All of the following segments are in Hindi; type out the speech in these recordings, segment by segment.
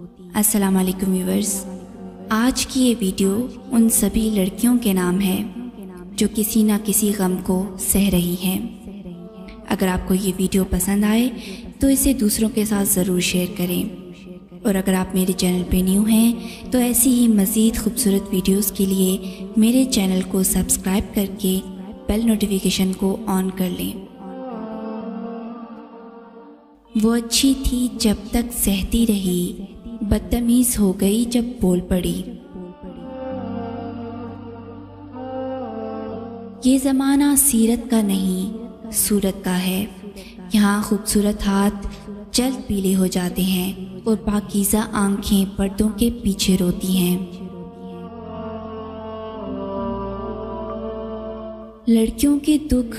अस्सलाम वालेकुम व्यूअर्स। आज की ये वीडियो उन सभी लड़कियों के नाम है जो किसी ना किसी गम को सह रही हैं। अगर आपको ये वीडियो पसंद आए तो इसे दूसरों के साथ ज़रूर शेयर करें, और अगर आप मेरे चैनल पे न्यू हैं तो ऐसी ही मज़ीद खूबसूरत वीडियोस के लिए मेरे चैनल को सब्सक्राइब करके बेल नोटिफिकेशन को ऑन कर लें। वो अच्छी थी जब तक सहती रही, बदतमीज हो गई जब बोल पड़ी। ये ज़माना सीरत का नहीं सूरत का है। यहाँ खूबसूरत हाथ जल्द पीले हो जाते हैं और पाकीज़ा आंखें पर्दों के पीछे रोती हैं। लड़कियों के दुख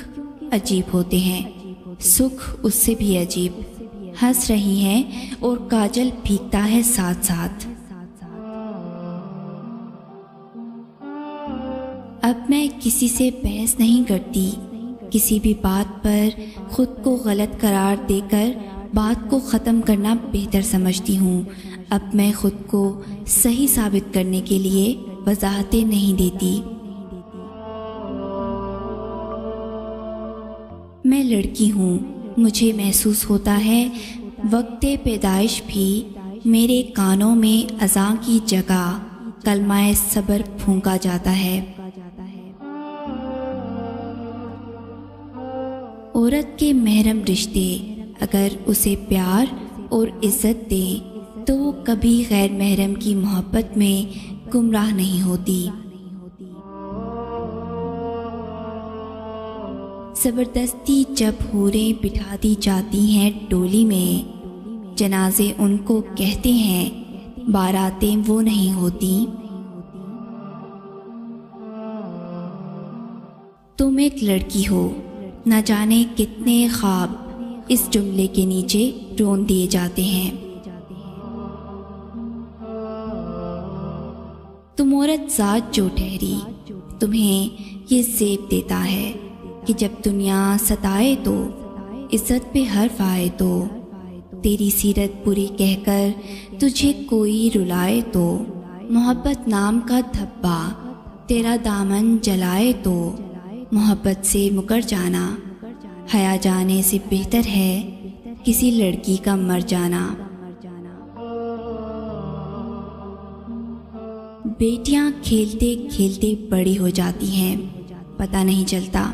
अजीब होते हैं, सुख उससे भी अजीब। हंस रही हैं और काजल भीगता है साथ साथ। अब मैं किसी से बहस नहीं करती, किसी भी बात पर खुद को गलत करार देकर बात को ख़त्म करना बेहतर समझती हूँ। अब मैं खुद को सही साबित करने के लिए वजाहतें नहीं देती। मैं लड़की हूँ, मुझे महसूस होता है वक्ते पैदाइश भी मेरे कानों में अज़ां की जगह कलमाए सब्र फूंका जाता है। औरत के महरम रिश्ते अगर उसे प्यार और इज्जत दें तो वो कभी गैर महरम की मोहब्बत में गुमराह नहीं होती। ज़बरदस्ती जब हूरें बिठा दी जाती हैं टोली में, जनाजे उनको कहते हैं, बारातें वो नहीं होती। तुम एक लड़की हो, न जाने कितने ख्वाब इस जुमले के नीचे रोन दिए जाते हैं। तुम औरत ज़ात जो ठहरी, तुम्हें ये ज़ेब देता है कि जब दुनिया सताए तो, इज्जत पे हर्फ आए तो, तेरी सीरत बुरी कहकर तुझे कोई रुलाए तो, मोहब्बत नाम का धब्बा तेरा दामन जलाए तो, मोहब्बत से मुकर जाना हया जाने से बेहतर है किसी लड़की का मर जाना। बेटियां खेलते खेलते बड़ी हो जाती हैं, पता नहीं चलता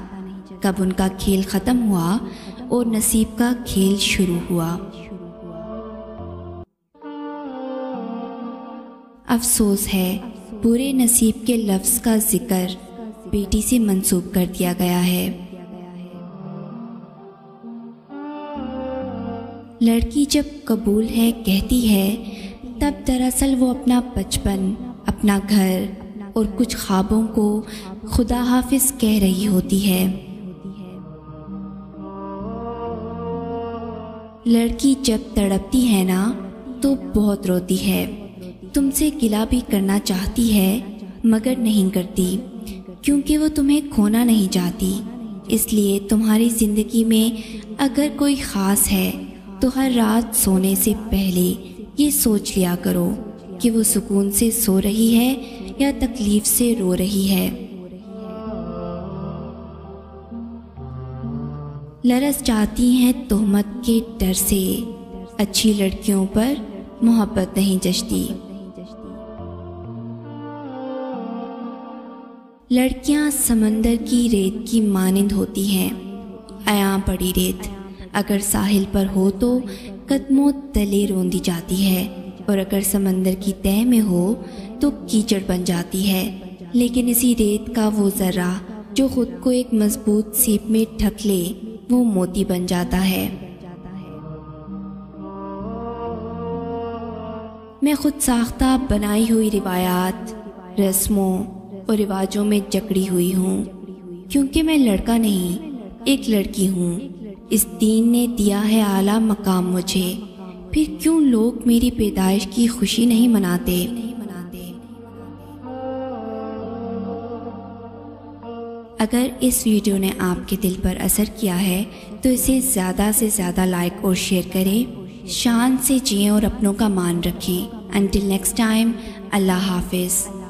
कब उनका खेल ख़त्म हुआ और नसीब का खेल शुरू हुआ। अफसोस है बुरे नसीब के लफ्ज़ का जिक्र बेटी से मंसूब कर दिया गया है। लड़की जब कबूल है कहती है, तब दरअसल वो अपना बचपन, अपना घर और कुछ ख्वाबों को खुदा हाफिज कह रही होती है। लड़की जब तड़पती है ना तो बहुत रोती है, तुमसे गिला भी करना चाहती है मगर नहीं करती, क्योंकि वो तुम्हें खोना नहीं चाहती। इसलिए तुम्हारी ज़िंदगी में अगर कोई ख़ास है तो हर रात सोने से पहले ये सोच लिया करो कि वो सुकून से सो रही है या तकलीफ़ से रो रही है। लरस जाती हैं तोहमत के डर से, अच्छी लड़कियों पर मोहब्बत नहीं जचती। लड़कियां समंदर की रेत की मानिंद होती हैं, अयां पड़ी रेत अगर साहिल पर हो तो कदमों तले रोंदी जाती है, और अगर समंदर की तह में हो तो कीचड़ बन जाती है। लेकिन इसी रेत का वो ज़र्रा जो खुद को एक मजबूत सीप में ढक ले, वो मोती बन जाता है। मैं खुद साख्ता बनाई हुई रिवायात, रस्मों और रिवाजों में जकड़ी हुई हूँ, क्योंकि मैं लड़का नहीं एक लड़की हूँ। इस दीन ने दिया है आला मकाम मुझे, फिर क्यों लोग मेरी पैदाइश की खुशी नहीं मनाते। अगर इस वीडियो ने आपके दिल पर असर किया है तो इसे ज़्यादा से ज़्यादा लाइक और शेयर करें शान से जिएं और अपनों का मान रखें। अंटिल नेक्स्ट टाइम, अल्लाह हाफिज़।